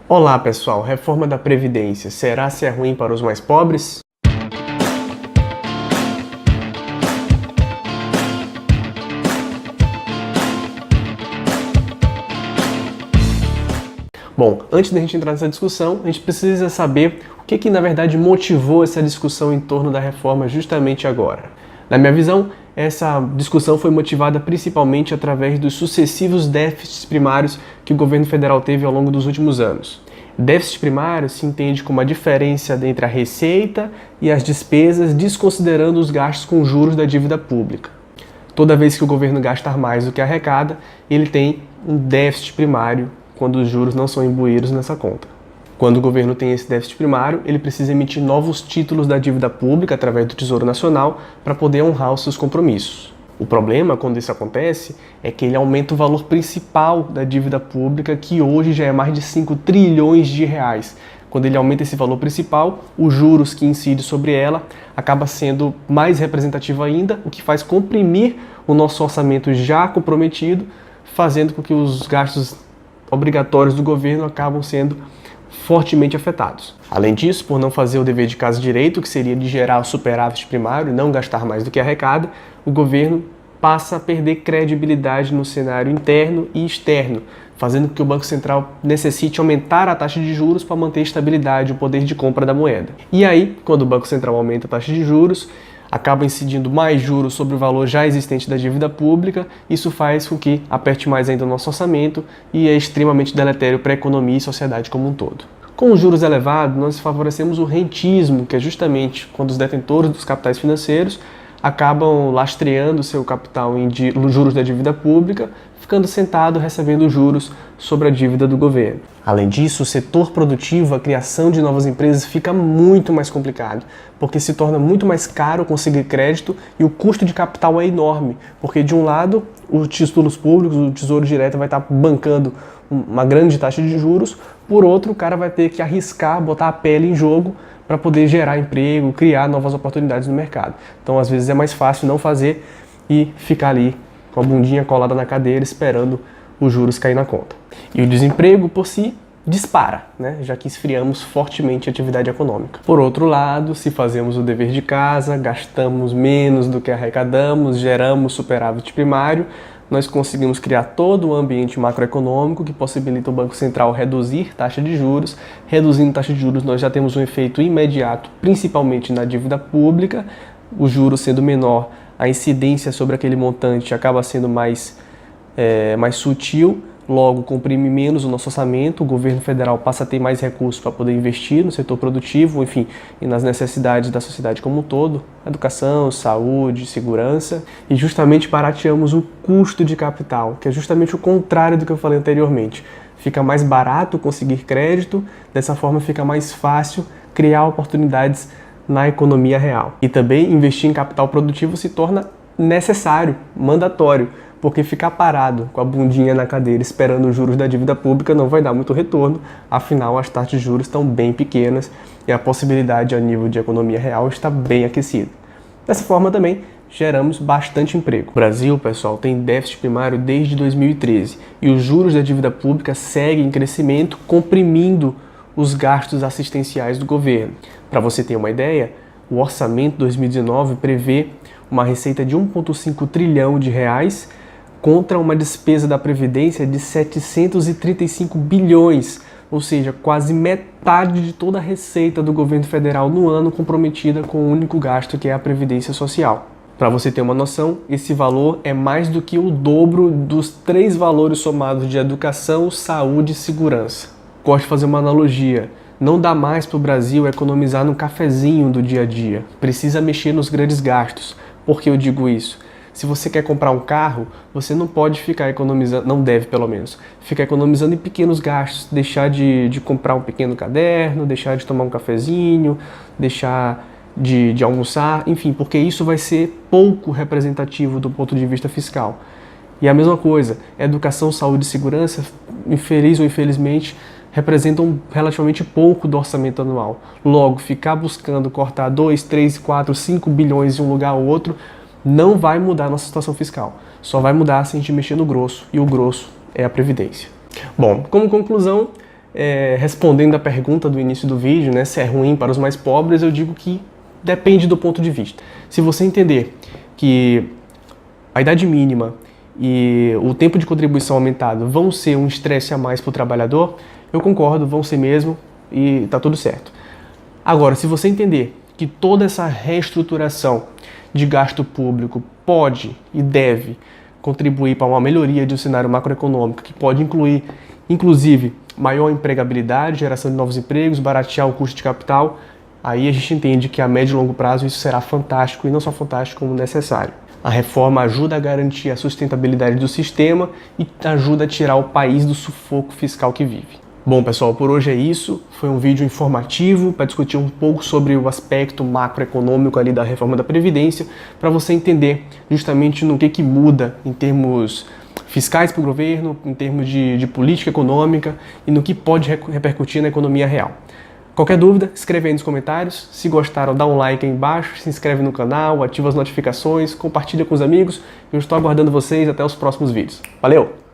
Olá pessoal, reforma da Previdência, será se é ruim para os mais pobres? Bom, antes da gente entrar nessa discussão, a gente precisa saber o que na verdade motivou essa discussão em torno da reforma justamente agora. Na minha visão, essa discussão foi motivada principalmente através dos sucessivos déficits primários que o governo federal teve ao longo dos últimos anos. Déficit primário se entende como a diferença entre a receita e as despesas, desconsiderando os gastos com juros da dívida pública. Toda vez que o governo gasta mais do que arrecada, ele tem um déficit primário quando os juros não são imbuídos nessa conta. Quando o governo tem esse déficit primário, ele precisa emitir novos títulos da dívida pública através do Tesouro Nacional para poder honrar os seus compromissos. O problema, quando isso acontece, é que ele aumenta o valor principal da dívida pública, que hoje já é mais de 5 trilhões de reais. Quando ele aumenta esse valor principal, os juros que incidem sobre ela acaba sendo mais representativo ainda, o que faz comprimir o nosso orçamento já comprometido, fazendo com que os gastos obrigatórios do governo acabam sendo fortemente afetados. Além disso, por não fazer o dever de casa direito, que seria de gerar o superávit primário e não gastar mais do que arrecada, o governo passa a perder credibilidade no cenário interno e externo, fazendo com que o Banco Central necessite aumentar a taxa de juros para manter a estabilidade e o poder de compra da moeda. E aí, quando o Banco Central aumenta a taxa de juros, acaba incidindo mais juros sobre o valor já existente da dívida pública, isso faz com que aperte mais ainda o nosso orçamento e é extremamente deletério para a economia e sociedade como um todo. Com os juros elevados, nós favorecemos o rentismo, que é justamente quando os detentores dos capitais financeiros acabam lastreando seu capital em juros da dívida pública, ficando sentado recebendo juros sobre a dívida do governo. Além disso, o setor produtivo, a criação de novas empresas fica muito mais complicado, porque se torna muito mais caro conseguir crédito e o custo de capital é enorme, porque de um lado, os títulos públicos, o Tesouro Direto vai estar bancando uma grande taxa de juros, por outro, o cara vai ter que arriscar, botar a pele em jogo para poder gerar emprego, criar novas oportunidades no mercado. Então, às vezes é mais fácil não fazer e ficar ali com a bundinha colada na cadeira esperando os juros cair na conta. E o desemprego, por si, dispara, né? Já que esfriamos fortemente a atividade econômica. Por outro lado, se fazemos o dever de casa, gastamos menos do que arrecadamos, geramos superávit primário, nós conseguimos criar todo o ambiente macroeconômico que possibilita o Banco Central reduzir taxa de juros. Reduzindo taxa de juros, nós já temos um efeito imediato, principalmente na dívida pública. O juro sendo menor, a incidência sobre aquele montante acaba sendo mais sutil, logo comprime menos o nosso orçamento, o governo federal passa a ter mais recursos para poder investir no setor produtivo, enfim, e nas necessidades da sociedade como um todo, educação, saúde, segurança, e justamente barateamos o custo de capital, que é justamente o contrário do que eu falei anteriormente. Fica mais barato conseguir crédito, dessa forma fica mais fácil criar oportunidades na economia real. E também investir em capital produtivo se torna necessário, mandatório, porque ficar parado com a bundinha na cadeira esperando os juros da dívida pública não vai dar muito retorno, afinal as taxas de juros estão bem pequenas e a possibilidade a nível de economia real está bem aquecida. Dessa forma também geramos bastante emprego. O Brasil, pessoal, tem déficit primário desde 2013 e os juros da dívida pública seguem em crescimento, comprimindo os gastos assistenciais do governo. Para você ter uma ideia, o orçamento 2019 prevê uma receita de 1,5 trilhão de reais contra uma despesa da Previdência de 735 bilhões, ou seja, quase metade de toda a receita do governo federal no ano comprometida com o único gasto que é a Previdência Social. Para você ter uma noção, esse valor é mais do que o dobro dos 3 valores somados de educação, saúde e segurança. Gosto de fazer uma analogia. Não dá mais para o Brasil economizar no cafezinho do dia a dia. Precisa mexer nos grandes gastos. Por que eu digo isso? Se você quer comprar um carro, você não pode ficar economizando, não deve pelo menos, ficar economizando em pequenos gastos, deixar de comprar um pequeno caderno, deixar de tomar um cafezinho, deixar de almoçar, enfim, porque isso vai ser pouco representativo do ponto de vista fiscal. E a mesma coisa, educação, saúde e segurança, infeliz ou infelizmente, representam relativamente pouco do orçamento anual. Logo, ficar buscando cortar 2, 3, 4, 5 bilhões de um lugar ao outro não vai mudar a nossa situação fiscal. Só vai mudar se a gente mexer no grosso, e o grosso é a Previdência. Bom, como conclusão, respondendo a pergunta do início do vídeo, né, se é ruim para os mais pobres, eu digo que depende do ponto de vista. Se você entender que a idade mínima e o tempo de contribuição aumentado vão ser um estresse a mais para o trabalhador, eu concordo, vão ser mesmo e tá tudo certo. Agora, se você entender que toda essa reestruturação de gasto público pode e deve contribuir para uma melhoria de um cenário macroeconômico que pode incluir, inclusive, maior empregabilidade, geração de novos empregos, baratear o custo de capital, aí a gente entende que a médio e longo prazo isso será fantástico e não só fantástico como necessário. A reforma ajuda a garantir a sustentabilidade do sistema e ajuda a tirar o país do sufoco fiscal que vive. Bom, pessoal, por hoje é isso. Foi um vídeo informativo para discutir um pouco sobre o aspecto macroeconômico ali da reforma da Previdência, para você entender justamente no que muda em termos fiscais para o governo, em termos de política econômica e no que pode repercutir na economia real. Qualquer dúvida, escreve aí nos comentários. Se gostaram, dá um like aí embaixo, se inscreve no canal, ativa as notificações, compartilha com os amigos. Eu estou aguardando vocês até os próximos vídeos. Valeu!